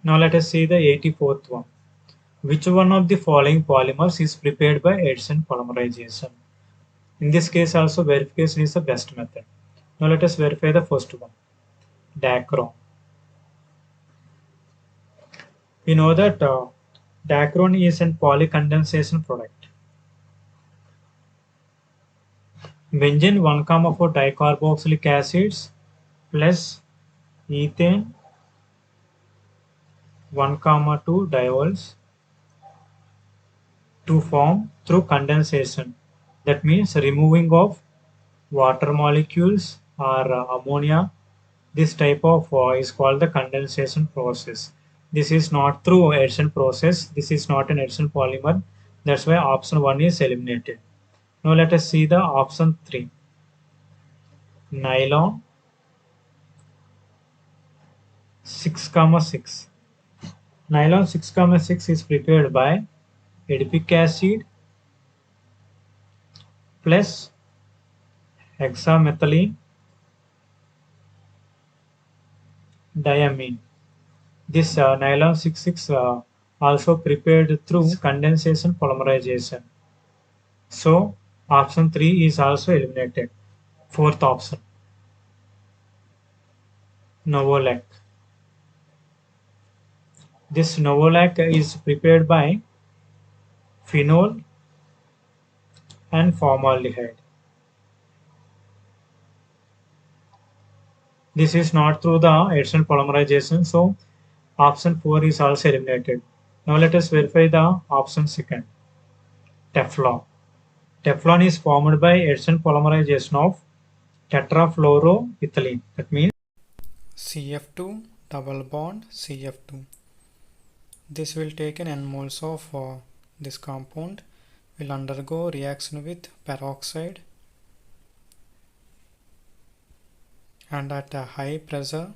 Now let us see the 84th one. Which one of the following polymers is prepared by addition polymerization? In this case also verification is the best method. Now let us verify the first one. Dacron. We know that dacron is an polycondensation product. Benzene 1,4 dicarboxylic acids plus ethane 1,2 diols to form through condensation. That means removing of water molecules or ammonia. This type of is called the condensation process. This is not through addition process. This is not an addition polymer. That's why option 1 is eliminated. Now let us see the option 3. Nylon 6,6. Nylon 6,6 is prepared by adipic acid plus hexamethylene diamine. This nylon 6,6 also prepared through condensation polymerization. So option 3 is also eliminated. Fourth option, Novolac. This Novolac is prepared by phenol and formaldehyde. This is not through the addition polymerization, so option 4 is also eliminated. Now let us verify the option second, Teflon. Teflon is formed by addition polymerization of tetrafluoroethylene. That means CF2 double bond CF2. This will take an n moles of this compound, will undergo reaction with peroxide and at a high pressure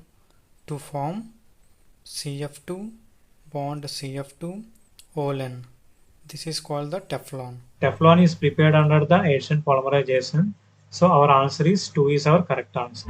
to form CF2 bond CF2 Olen. This is called the Teflon. Teflon is prepared under the addition polymerization. So our answer is 2 is our correct answer.